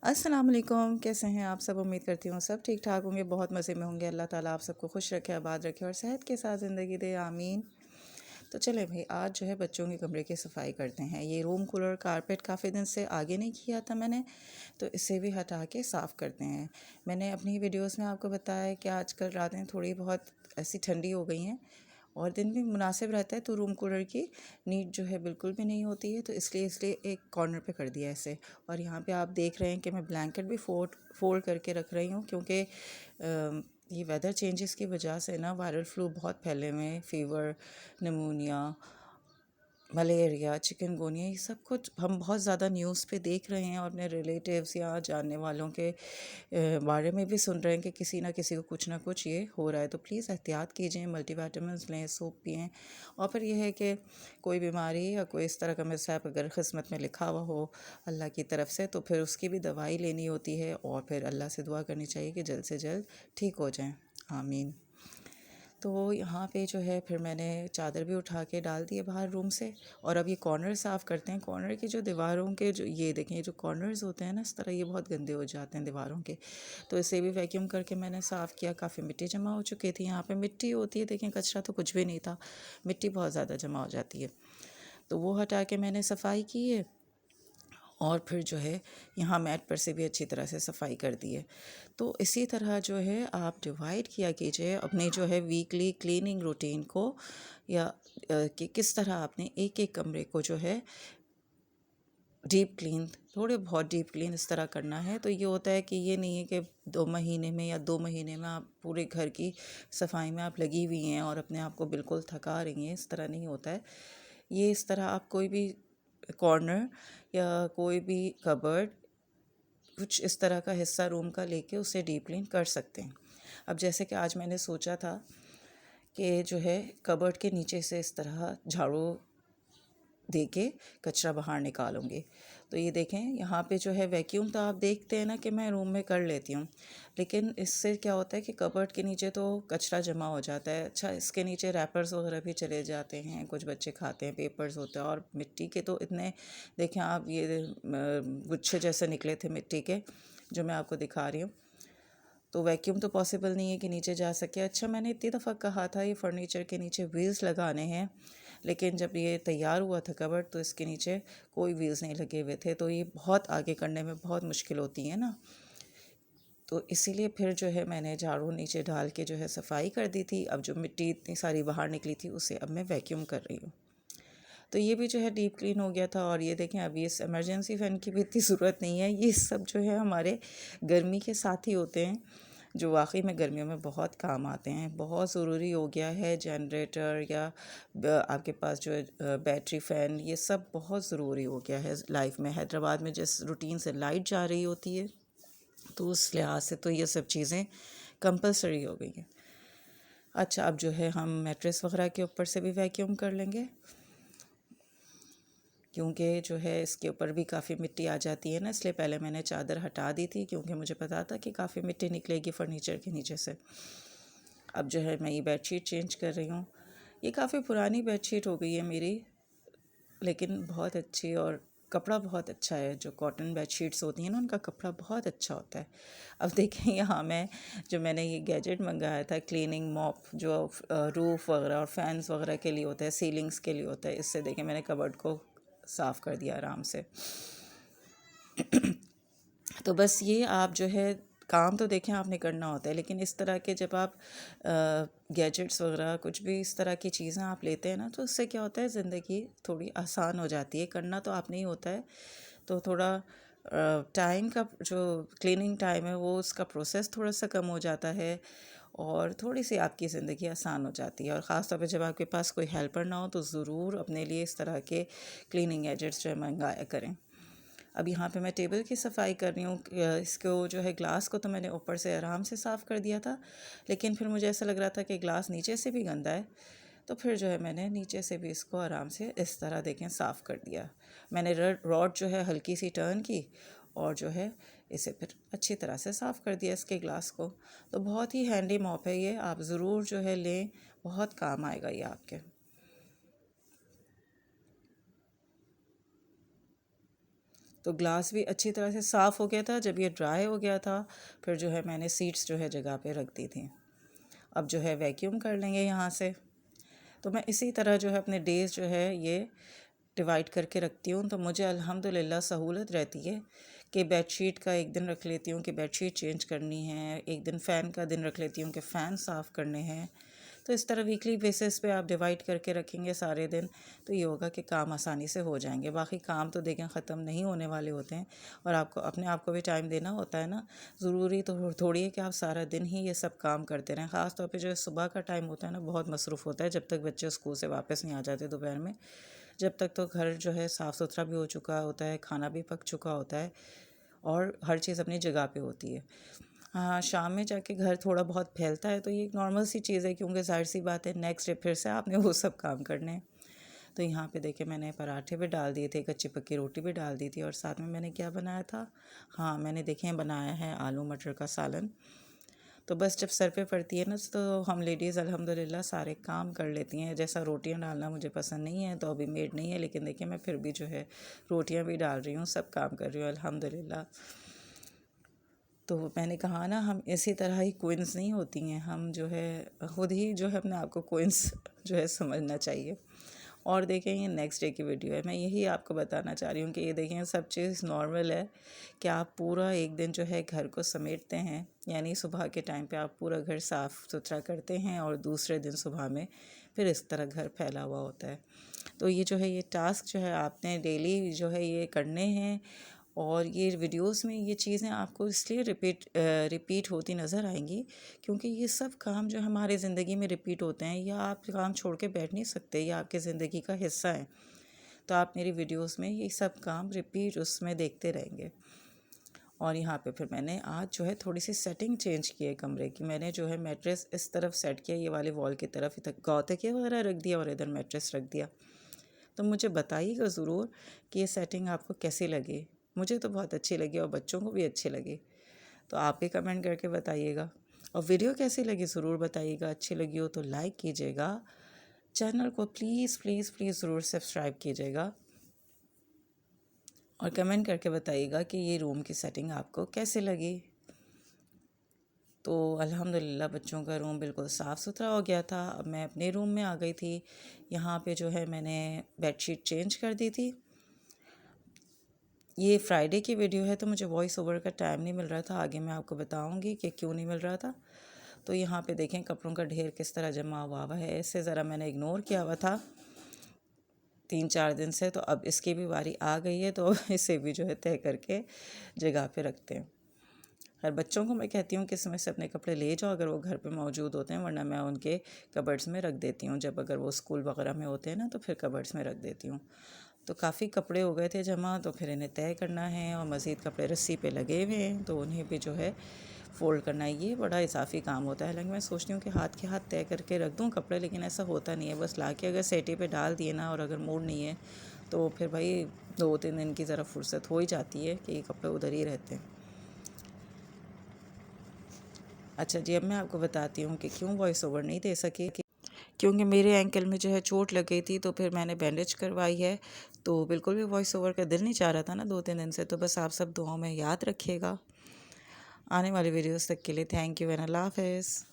अस्सलाम वालेकुम। कैसे हैं आप सब? उम्मीद करती हूँ सब ठीक ठाक होंगे, बहुत मज़े में होंगे। अल्लाह ताला आप सबको खुश रखे, आबाद रखे और सेहत के साथ ज़िंदगी दे, आमीन। तो चलें भाई, आज जो है बच्चों के कमरे की सफाई करते हैं। ये रूम कूलर कारपेट काफ़ी दिन से आगे नहीं किया था मैंने, तो इसे भी हटा के साफ़ करते हैं। मैंने अपनी वीडियोस में आपको बताया है कि आजकल रातें थोड़ी बहुत ऐसी ठंडी हो गई हैं और दिन भी मुनासिब रहता है, तो रूम कूलर की नीड जो है बिल्कुल भी नहीं होती है, तो इसलिए एक कॉर्नर पे कर दिया ऐसे। और यहाँ पे आप देख रहे हैं कि मैं ब्लैंकेट भी फोल्ड करके रख रही हूँ, क्योंकि ये वेदर चेंजेस की वजह से ना वायरल फ्लू बहुत फैले हुए हैं। फ़ीवर, निमोनिया, मलेरिया, चिकनगुनिया, ये सब कुछ हम बहुत ज़्यादा न्यूज़ पे देख रहे हैं और अपने रिलेटिव्स या जानने वालों के बारे में भी सुन रहे हैं कि किसी ना किसी को कुछ ना कुछ ये हो रहा है। तो प्लीज़ एहतियात कीजिए, मल्टीविटामिन्स लें, सूप पिएँ। और फिर यह है कि कोई बीमारी या कोई इस तरह का मिसहैप अगर किस्मत में लिखा हुआ हो अल्लाह की तरफ से, तो फिर उसकी भी दवाई लेनी होती है और फिर अल्लाह से दुआ करनी चाहिए कि जल्द से जल्द ठीक हो जाएँ। आमीन। तो यहाँ पे जो है फिर मैंने चादर भी उठा के डाल दी है बाहर रूम से। और अब ये कॉर्नर साफ़ करते हैं। कॉर्नर की जो दीवारों के जो ये देखें, जो कॉर्नर्स होते हैं ना इस तरह, ये बहुत गंदे हो जाते हैं दीवारों के। तो इसे भी वैक्यूम करके मैंने साफ़ किया। काफ़ी मिट्टी जमा हो चुकी थी यहाँ पे। मिट्टी होती है, देखें कचरा तो कुछ भी नहीं था, मिट्टी बहुत ज़्यादा जमा हो जाती है। तो वो हटा के मैंने सफाई की है। और फिर जो है यहाँ मैट पर से भी अच्छी तरह से सफाई कर दी है। तो इसी तरह जो है आप डिवाइड किया कीजिए अपने जो है वीकली क्लीनिंग रूटीन को, या कि किस तरह आपने एक एक कमरे को जो है डीप क्लीन, थोड़े बहुत डीप क्लीन इस तरह करना है। तो ये होता है कि ये नहीं है कि 2 महीने में या 2 महीने में आप पूरे घर की सफाई में आप लगी हुई हैं और अपने आप को बिल्कुल थका रही हैं, इस तरह नहीं होता है। ये इस तरह आप कोई भी कॉर्नर या कोई भी कबर्ड, कुछ इस तरह का हिस्सा रूम का लेके उसे डीप क्लीन कर सकते हैं। अब जैसे कि आज मैंने सोचा था कि जो है कबर्ड के नीचे से इस तरह झाड़ू दे के कचरा बाहर निकालूंगी। तो ये देखें यहाँ पे जो है वैक्यूम तो आप देखते हैं ना कि मैं रूम में कर लेती हूँ, लेकिन इससे क्या होता है कि कबर्ड के नीचे तो कचरा जमा हो जाता है। अच्छा, इसके नीचे रैपर्स वगैरह भी चले जाते हैं, कुछ बच्चे खाते हैं, पेपर्स होते हैं और मिट्टी के तो इतने, देखें आप, ये गुच्छे जैसे निकले थे मिट्टी के जो मैं आपको दिखा रही हूँ। तो वैक्यूम तो पॉसिबल नहीं है कि नीचे जा सके। अच्छा, मैंने इतनी दफ़ा कहा था ये फर्नीचर के नीचे व्हील्स लगाने हैं, लेकिन जब ये तैयार हुआ था कबर्ड तो इसके नीचे कोई व्हील्स नहीं लगे हुए थे। तो ये बहुत आगे करने में बहुत मुश्किल होती है ना, तो इसीलिए फिर जो है मैंने झाड़ू नीचे डाल के जो है सफाई कर दी थी। अब जो मिट्टी इतनी सारी बाहर निकली थी उसे अब मैं वैक्यूम कर रही हूँ। तो ये भी जो है डीप क्लीन हो गया था। और ये देखें, अभी इस इमरजेंसी फ़ैन की भी इतनी ज़रूरत नहीं है। ये सब जो है हमारे गर्मी के साथी होते हैं, जो वाकई में गर्मियों में बहुत काम आते हैं। बहुत ज़रूरी हो गया है जनरेटर या आपके पास जो है बैटरी फ़ैन, ये सब बहुत ज़रूरी हो गया है लाइफ में। हैदराबाद में जिस रूटीन से लाइट जा रही होती है, तो उस लिहाज से तो ये सब चीज़ें कंपलसरी हो गई हैं। अच्छा, अब जो है हम मैट्रेस वगैरह के ऊपर से भी वैक्यूम कर लेंगे, क्योंकि जो है इसके ऊपर भी काफ़ी मिट्टी आ जाती है ना, इसलिए पहले मैंने चादर हटा दी थी, क्योंकि मुझे पता था कि काफ़ी मिट्टी निकलेगी फर्नीचर के नीचे से। अब जो है मैं ये बेडशीट चेंज कर रही हूँ। ये काफ़ी पुरानी बेडशीट हो गई है मेरी, लेकिन बहुत अच्छी, और कपड़ा बहुत अच्छा है। जो कॉटन बेडशीट्स होती हैं ना, उनका कपड़ा बहुत अच्छा होता है। अब देखें यहाँ मैं, जो मैंने ये गैजेट मंगाया था क्लीनिंग मॉप, जो रूफ़ वगैरह और फैंस वगैरह के लिए होता है, सीलिंग्स के लिए होता है, इससे देखें मैंने कबर्ड को साफ़ कर दिया आराम से। तो बस ये आप जो है काम तो देखें आपने करना होता है, लेकिन इस तरह के जब आप गैजेट्स वगैरह कुछ भी इस तरह की चीज़ें आप लेते हैं ना, तो उससे क्या होता है ज़िंदगी थोड़ी आसान हो जाती है। करना तो आपने ही होता है, तो थोड़ा टाइम का जो क्लीनिंग टाइम है वो, उसका प्रोसेस थोड़ा सा कम हो जाता है और थोड़ी सी आपकी ज़िंदगी आसान हो जाती है। और ख़ास तौर पे जब आपके पास कोई हेल्पर ना हो, तो ज़रूर अपने लिए इस तरह के क्लीनिंग गैजेट्स जो है मंगाया करें। अब यहाँ पे मैं टेबल की सफाई कर रही हूँ। इसको जो है ग्लास को तो मैंने ऊपर से आराम से साफ़ कर दिया था, लेकिन फिर मुझे ऐसा लग रहा था कि ग्लास नीचे से भी गंदा है, तो फिर जो है मैंने नीचे से भी इसको आराम से इस तरह देखें साफ़ कर दिया। मैंने रॉड जो है हल्की सी टर्न की और जो है इसे फिर अच्छी तरह से साफ़ कर दिया इसके ग्लास को। तो बहुत ही हैंडी मॉप है ये, आप ज़रूर जो है लें, बहुत काम आएगा ये आपके। तो ग्लास भी अच्छी तरह से साफ़ हो गया था। जब ये ड्राई हो गया था फिर जो है मैंने सीड्स जो है जगह पे रख दी थी। अब जो है वैक्यूम कर लेंगे यहाँ से। तो मैं इसी तरह जो है अपने डेज़ जो है ये डिवाइड करके रखती हूँ। तो मुझे अल्हम्दुलिल्लाह सहूलत रहती है कि बेडशीट का एक दिन रख लेती हूँ कि बेडशीट चेंज करनी है, एक दिन फ़ैन का दिन रख लेती हूँ कि फ़ैन साफ़ करने हैं। तो इस तरह वीकली बेसिस पे आप डिवाइड करके रखेंगे सारे दिन, तो ये होगा कि काम आसानी से हो जाएंगे। बाकी काम तो देखें ख़त्म नहीं होने वाले होते हैं और आपको अपने आप को भी टाइम देना होता है ना। ज़रूरी तो थोड़ी है कि आप सारा दिन ही ये सब काम करते रहें। ख़ास तौर पे जो सुबह का टाइम होता है ना, बहुत मसरूफ़ होता है जब तक बच्चे स्कूल से वापस नहीं आ जाते दोपहर में। जब तक तो घर जो है साफ़ सुथरा भी हो चुका होता है, खाना भी पक चुका होता है और हर चीज़ अपनी जगह पे होती है। हाँ, शाम में जाके घर थोड़ा बहुत फैलता है तो ये एक नॉर्मल सी चीज़ है, क्योंकि ज़ाहिर सी बात है नेक्स्ट डे फिर से आपने वो सब काम करने हैं। तो यहाँ पे देखिए मैंने पराठे भी डाल दिए थे, कच्ची पक्की रोटी भी डाल दी थी और साथ में मैंने क्या बनाया था, हाँ मैंने देखें बनाया है आलू मटर का सालन। तो बस जब सर पे पड़ती है ना तो हम लेडीज़ अल्हम्दुलिल्लाह सारे काम कर लेती हैं। जैसा रोटियां डालना मुझे पसंद नहीं है तो अभी मेड नहीं है, लेकिन देखिए मैं फिर भी जो है रोटियां भी डाल रही हूँ, सब काम कर रही हूँ अल्हम्दुलिल्लाह। तो मैंने कहा ना, हम इसी तरह ही क्वींस नहीं होती हैं, हम जो है खुद ही जो है अपने आप को क्वींस जो है समझना चाहिए। और देखें ये नेक्स्ट डे की वीडियो है, मैं यही आपको बताना चाह रही हूँ कि ये देखें सब चीज़ नॉर्मल है कि आप पूरा एक दिन जो है घर को समेटते हैं, यानी सुबह के टाइम पे आप पूरा घर साफ़ सुथरा करते हैं और दूसरे दिन सुबह में फिर इस तरह घर फैला हुआ होता है। तो ये जो है ये टास्क जो है आपने डेली जो है ये करने हैं और ये वीडियोस में ये चीज़ें आपको इसलिए रिपीट होती नज़र आएंगी क्योंकि ये सब काम जो हमारी ज़िंदगी में रिपीट होते हैं, या आप काम छोड़ के बैठ नहीं सकते, ये आपके ज़िंदगी का हिस्सा है। तो आप मेरी वीडियोस में ये सब काम रिपीट उसमें देखते रहेंगे। और यहाँ पे फिर मैंने आज जो है थोड़ी सी सेटिंग चेंज की है कमरे की। मैंने जो है मैट्रेस इस तरफ सेट किया, ये वाले वॉल की तरफ, इधर गौतकिया वगैरह रख दिया और इधर मैट्रेस रख दिया। तो मुझे बताइएगा ज़रूर कि ये सेटिंग आपको कैसी लगी। मुझे तो बहुत अच्छी लगी और बच्चों को भी अच्छी लगी। तो आप भी कमेंट करके बताइएगा और वीडियो कैसी लगी ज़रूर बताइएगा। अच्छी लगी हो तो लाइक कीजिएगा, चैनल को प्लीज़ प्लीज़ प्लीज़ ज़रूर सब्सक्राइब कीजिएगा और कमेंट करके बताइएगा कि ये रूम की सेटिंग आपको कैसे लगी। तो अल्हम्दुलिल्लाह बच्चों का रूम बिल्कुल साफ़ सुथरा हो गया था। अब मैं अपने रूम में आ गई थी। यहाँ पे जो है मैंने बेडशीट चेंज कर दी थी। ये फ्राइडे की वीडियो है तो मुझे वॉइस ओवर का टाइम नहीं मिल रहा था, आगे मैं आपको बताऊंगी कि क्यों नहीं मिल रहा था। तो यहाँ पे देखें कपड़ों का ढेर किस तरह जमा हुआ है। इससे ज़रा मैंने इग्नोर किया हुआ था 3-4 दिन से, तो अब इसकी भी बारी आ गई है तो इसे भी जो है तय करके जगह पे रखते हैं। हर बच्चों को मैं कहती हूँ कि समय से अपने कपड़े ले जाओ अगर वो घर पे मौजूद होते हैं, वरना मैं उनके कबर्ड्स में रख देती हूँ। जब अगर वो स्कूल वगैरह में होते हैं ना तो फिर कबर्ड्स में रख देती हूँ। तो काफ़ी कपड़े हो गए थे जमा, तो फिर इन्हें तय करना है और मज़ीद कपड़े रस्सी पे लगे हुए हैं तो उन्हें भी जो है फ़ोल्ड करना है। ये बड़ा इजाफी काम होता है। हालांकि मैं सोचती हूँ कि हाथ के हाथ तय करके रख दूँ कपड़े, लेकिन ऐसा होता नहीं है। बस ला के अगर सेटी पे डाल दिए ना, और अगर मूड नहीं है तो फिर भाई 2-3 दिन की ज़रा फुर्सत हो ही जाती है कि ये कपड़े उधर ही रहते हैं। अच्छा जी, अब मैं आपको बताती हूँ कि क्यों वॉइस ओवर नहीं दे सकी। क्योंकि मेरे एंकल में जो है चोट लग गई थी तो फिर मैंने बैंडेज करवाई है, तो बिल्कुल भी वॉइस ओवर का दिल नहीं चाह रहा था ना 2-3 दिन से। तो बस आप सब दुआओं में याद रखिएगा। आने वाली वीडियोस तक के लिए थैंक यू एंड अल्लाह हाफ़िज़।